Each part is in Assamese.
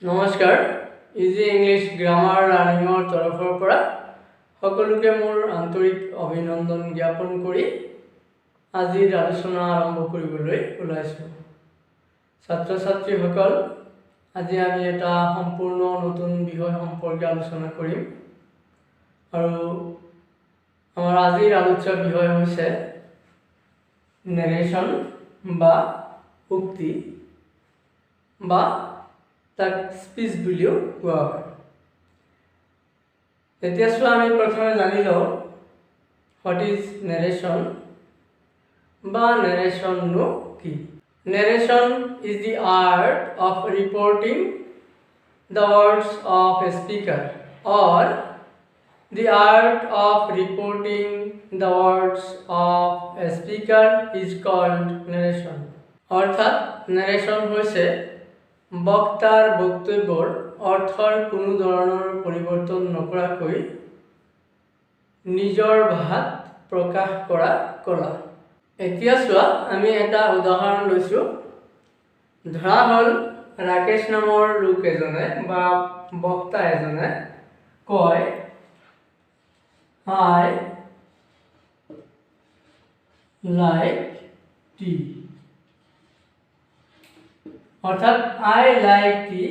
নমস্কাৰ ইজি ইংলিছ গ্ৰামাৰ লাৰ্নিঙৰ তৰফৰ পৰা সকলোকে মোৰ আন্তৰিক অভিনন্দন জ্ঞাপন কৰি আজিৰ আলোচনা আৰম্ভ কৰিবলৈ ওলাইছোঁ। ছাত্ৰ ছাত্ৰীসকল, আজি আমি এটা সম্পূৰ্ণ নতুন বিষয় সম্পৰ্কে আলোচনা কৰিম আৰু আমাৰ আজিৰ আলোচ্য বিষয় হৈছে নেৰেশ্যন বা উক্তি বা তাক স্পিচ বুলিও কোৱা হয়। এতিয়া চোৱা, আমি প্ৰথমে জানি লওঁ হোৱাট ইজ নেৰেশ্যন বা নেৰেশ্যননো কি। Narration is the art of reporting the words of a speaker or the art of reporting the words of a speaker is called narration. অৰ্থাৎ নেৰেশ্যন হৈছে বক্তাৰ বক্তব্যৰ অৰ্থৰ কোনো ধৰণৰ পৰিৱৰ্তন নকৰাকৈ নিজৰ ভাষাত প্ৰকাশ কৰা কলা। এতিয়া চোৱা, আমি এটা উদাহৰণ লৈছোঁ। ধৰা হ'ল ৰাকেশ নামৰ লোক এজনে বা বক্তা এজনে কয়, আই লাইক টি। অৰ্থাৎ আই লাইক টি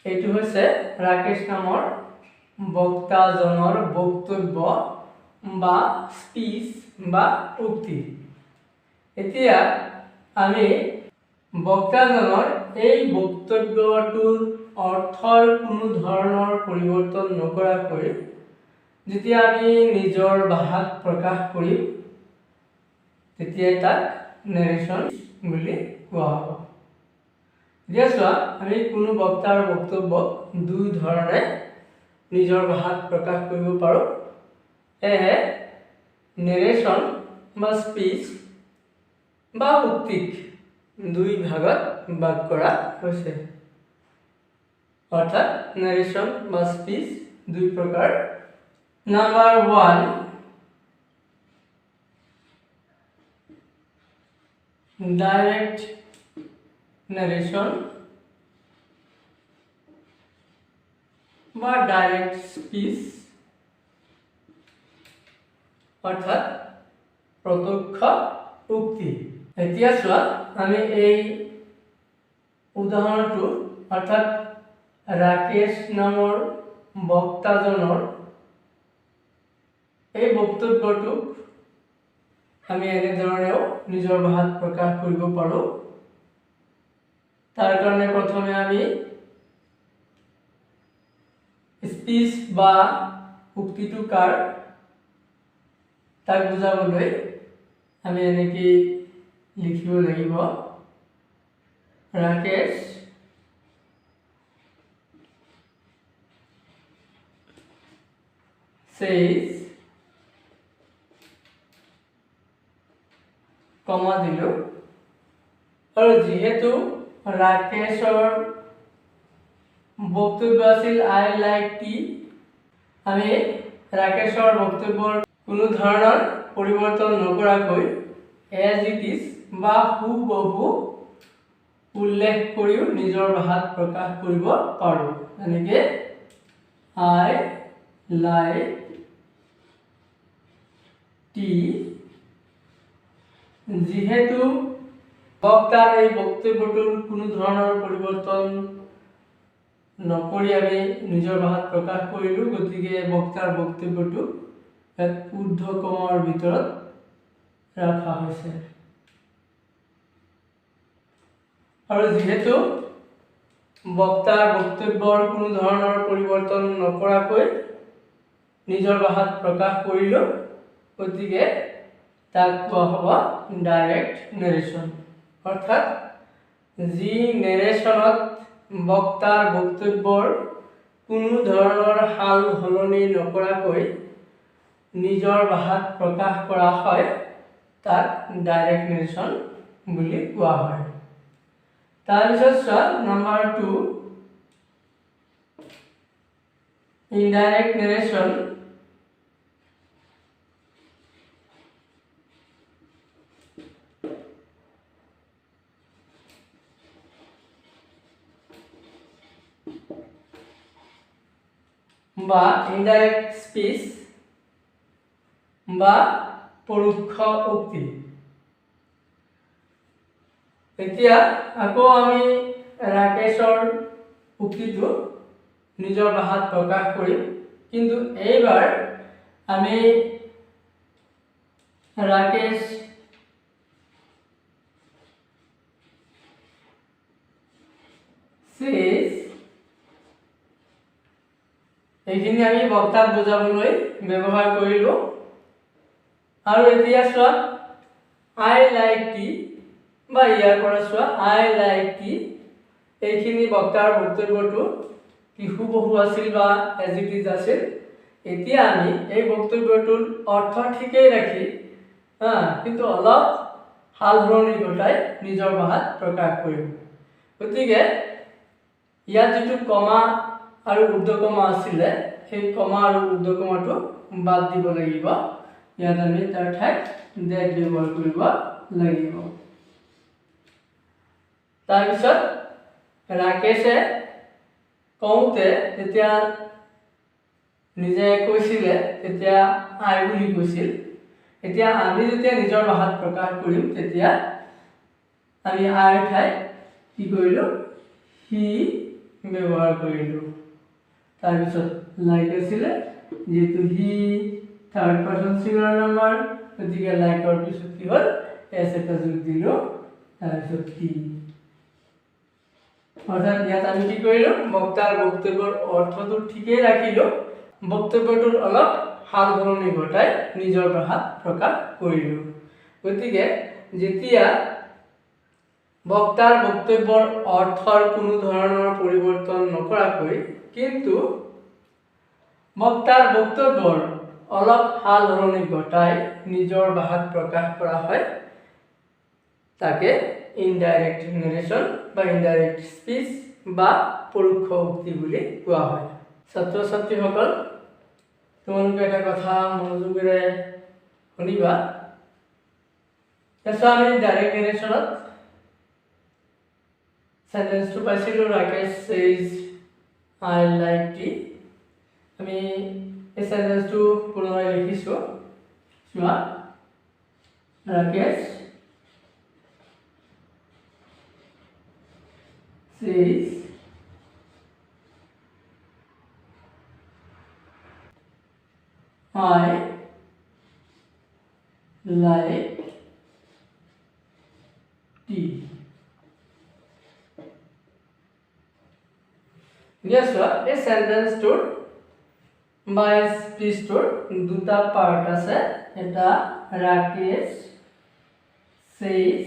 এইটো হৈছে ৰাকেশ নামৰ বক্তাজনৰ বক্তব্য বা স্পিচ বা উক্তি। এতিয়া আমি বক্তাজনৰ এই বক্তব্যটোৰ অৰ্থৰ কোনো ধৰণৰ পৰিৱৰ্তন নকৰাকৈ যেতিয়া আমি নিজৰ ভাষাত প্ৰকাশ কৰিম, তেতিয়াই তাক নেৰেশ্যন বুলি কোৱা হ'ব। এতিয়া চোৱা, আমি কোনো বক্তাৰ বক্তব্যক দুই ধৰণে নিজৰ ভাষাত প্ৰকাশ কৰিব পাৰোঁ। সেয়েহে নেৰেশ্যন বা স্পিচ বা উক্তিক দুই ভাগত ভাগ কৰা হৈছে। অৰ্থাৎ নেৰেশ্যন বা স্পিচ দুই প্ৰকাৰ। নাম্বাৰ 1, ডাইৰেক্ট নেৰেশ্যন বা ডাইৰেক্ট স্পিচ, অৰ্থাৎ প্ৰত্যক্ষ উক্তি। এতিয়া চোৱা, আমি এই উদাহৰণটো অৰ্থাৎ ৰাকেশ নামৰ বক্তাজনৰ এই বক্তব্যটোক আমি এনেধৰণেও নিজৰ ভাষাত প্ৰকাশ কৰিব পাৰোঁ। তাৰ কাৰণে প্ৰথমে আমি স্পিচ বা উক্তিটো কাৰ তাক বুজাবলৈ আমি এনেকৈ লিখিব লাগিব, ৰাকেশ says, কমা দিলো। আৰু যিহেতু ৰাকেশৰ বক্তব্য আছিল আই লাইক টি, আমি ৰাকেশৰ বক্তব্যৰ কোনো ধৰণৰ পৰিৱৰ্তন নকৰাকৈ এজ ইট ইজ বা হুবহু উল্লেখ কৰিও নিজৰ ভাষাত প্ৰকাশ কৰিব পাৰোঁ। এনেকৈ আই লাইক টি, যিহেতু বক্তাৰ এই বক্তব্যটোৰ কোনো ধৰণৰ পৰিৱৰ্তন নকৰি আমি নিজৰ ভাষাত প্ৰকাশ কৰিলোঁ, গতিকে বক্তাৰ বক্তব্যটো এক ঊৰ্ধ্বকমৰ ভিতৰত ৰখা হৈছে। আৰু যিহেতু বক্তাৰ বক্তব্যৰ কোনো ধৰণৰ পৰিৱৰ্তন নকৰাকৈ নিজৰ ভাষাত প্ৰকাশ কৰিলোঁ, গতিকে তাক কোৱা হ'ব ডাইৰেক্ট নেৰেশ্যন। অৰ্থাৎ যি নেৰেশ্যনত বক্তাৰ বক্তব্যৰ কোনো ধৰণৰ সাল সলনি নকৰাকৈ নিজৰ ভাষাত প্ৰকাশ কৰা হয়, তাক ডাইৰেক্ট নেৰেশ্যন বুলি কোৱা হয়। তাৰপিছত চোৱা, নাম্বাৰ 2, ইনডাইৰেক্ট নেৰেশ্যন। বা ইনডাইৰেক্ট স্পিচ বা পৰোক্ষ উক্তি। এতিয়া আকৌ আমি ৰাকেশৰ উক্তিটো নিজৰ ভাষাত প্ৰকাশ কৰিম, কিন্তু এইবাৰ আমি ৰাকেশ says এইখিনি আমি বক্তাক বুজাবলৈ ব্যৱহাৰ কৰিলো। আৰু এতিয়া চোৱা আই লাইক টি বা ইয়াৰ পৰা চোৱা আই লাইক টি, এইখিনি বক্তাৰ বক্তব্যটো কি হুবহু আছিল বা এজ ইট ইজ আছিল। এতিয়া আমি এই বক্তব্যটোৰ অৰ্থ ঠিকেই ৰাখি কিন্তু অলপ সাল সলনি ঘটাই নিজৰ ভাষাত প্ৰকাশ কৰিম। গতিকে ইয়াত যিটো কমা আৰু ঊৰ্ধ্বকমা আছিলে, সেই কমা আৰু ঊৰ্ধ্বকমাটো বাদ দিব লাগিব। ইয়াত আমি তাৰ ঠাইত ডেট ব্যৱহাৰ কৰিব লাগিব। তাৰপিছত ৰাকেশে কওঁতে তেতিয়া নিজে কৈছিলে, তেতিয়া আই বুলি কৈছিল। এতিয়া আমি যেতিয়া নিজৰ ভাষাত প্ৰকাশ কৰিম, তেতিয়া আমি আইৰ ঠাইত কি কৰিলোঁ, হি ব্যৱহাৰ কৰিলোঁ। তাৰপিছত লাইক আছিলে, যিহেতু হি থাৰ্ড পাৰ্চন ছিংগুলাৰ নাম্বাৰ, গতিকে লাইকৰ পিছত কি হ'ল, এছ এটা যোগ দিলোঁ, তাৰপিছত হি। অৰ্থাৎ ইয়াত আমি কি কৰিলোঁ, বক্তাৰ বক্তব্যৰ অৰ্থটো ঠিকেই ৰাখিলোঁ, বক্তব্যটোৰ অলপ সাল সলনি ঘটাই নিজৰ ভাষাত প্ৰকাশ কৰিলোঁ। গতিকে যেতিয়া বক্তাৰ বক্তব্যৰ অৰ্থৰ কোনো ধৰণৰ পৰিৱৰ্তন নকৰাকৈ কিন্তু বক্তাৰ বক্তব্যৰ অলপ সাল সলনি ঘটাই নিজৰ ভাষাত প্ৰকাশ কৰা হয়, তাকে ইনডাইৰেক্ট নেৰেশ্যন বা ইনডাইৰেক্ট স্পিচ বা পৰোক্ষ উক্তি বুলি কোৱা হয়। ছাত্ৰ ছাত্ৰীসকল, তোমালোকে এটা কথা মনোযোগেৰে শুনিবা। তাৰপিছত আমি ডাইৰেক্ট নেৰেশ্যনত সেন্টেন্সটো পাইছিলোঁ, Rakesh says I like tea। আমি এই সেন্টেন্সটো পুনৰাই লিখিছোঁ। চোৱা, Rakesh says I like tea। এই সেন্টেন্সটোৰ বা স্পিচটোৰ দুটা পাৰ্ট আছে। এটা ৰাকেশ says,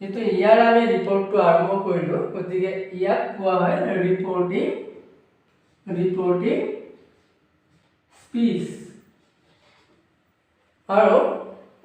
যেহেতু ইয়াৰ আমি ৰিপৰ্টটো আৰম্ভ কৰিলোঁ, গতিকে ইয়াক কোৱা হয় ৰিপৰ্টিং স্পিচ। আৰু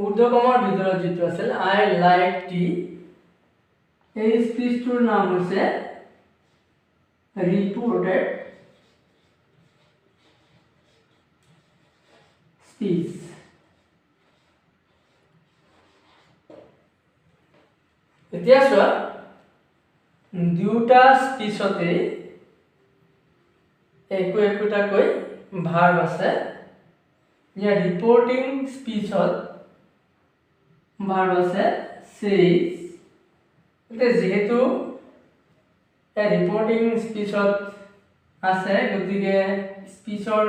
ঊৰ্ধ্বকমাৰ ভিতৰত যিটো আছিল আই লাইক টি, এই স্পিচটোৰ নাম হৈছে ৰিপৰ্টেড স্পিচ। এতিয়া চোৱা, দুটা স্পিচতে একোটাকৈ ভাৰ্ব আছে। ইয়াৰ ৰিপৰ্টিং স্পিচত ভাৰ্ব আছে says। যেহেতু ৰিপৰ্টিং স্পিচত আছে, গতিকে স্পিচৰ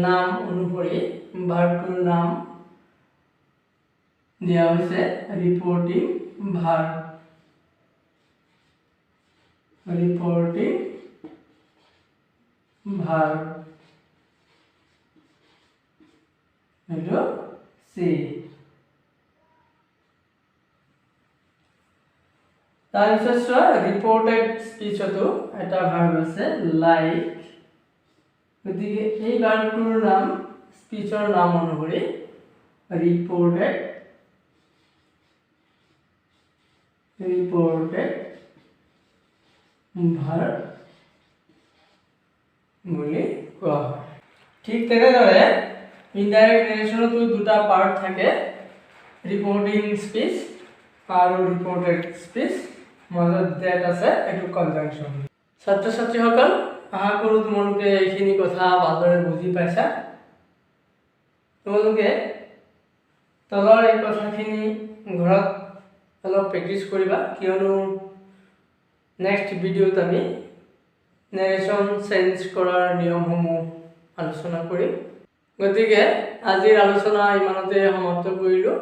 নাম অনুসৰি ভাৰ্বটোৰ নাম দিয়া হৈছে ৰিপৰ্টিং ভাৰ্ব। এইটো চি। তাৰপিছত চোৱা, ৰিপৰ্টেড স্পিচতো এটা ভাৰ্ব আছে লাইক, গতিকে এই ভাৰ্বটোৰ নাম স্পিচৰ নাম অনুসৰি ৰিপৰ্টেড ভাৰ্ব বুলি কোৱা হয়। ঠিক তেনেদৰে ইনডাইৰেক্ট নেৰেশ্যনতো দুটা পাৰ্ট থাকে, ৰিপৰ্টিং স্পিচ আৰু ৰিপৰ্টেড স্পিচ, মাজত ডেট আছে, এইটো কনজাংচন। ছাত্ৰ ছাত্ৰীসকল, আশা কৰোঁ তোমালোকে এইখিনি কথা ভালদৰে বুজি পাইছা। তোমালোকে তলৰ এই কথাখিনি ঘৰত অলপ প্ৰেক্টিছ কৰিবা, কিয়নো নেক্সট ভিডিঅ'ত আমি নেৰেশ্যন চেঞ্জ কৰাৰ নিয়মসমূহ আলোচনা কৰিম। গতিকে আজিৰ আলোচনা ইমানতে সমাপ্ত কৰিলোঁ।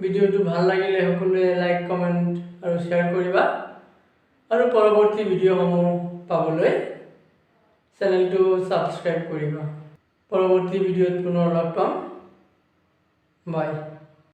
ভিডিঅ'টো ভাল লাগিলে সকলোৱে লাইক, কমেণ্ট আৰু শ্বেয়াৰ কৰিবা, আৰু পৰৱৰ্তী ভিডিঅ'সমূহ পাবলৈ চেনেলটো ছাবস্ক্ৰাইব কৰিবা। পৰৱৰ্তী ভিডিঅ'ত পুনৰ লগ পাম। বাই।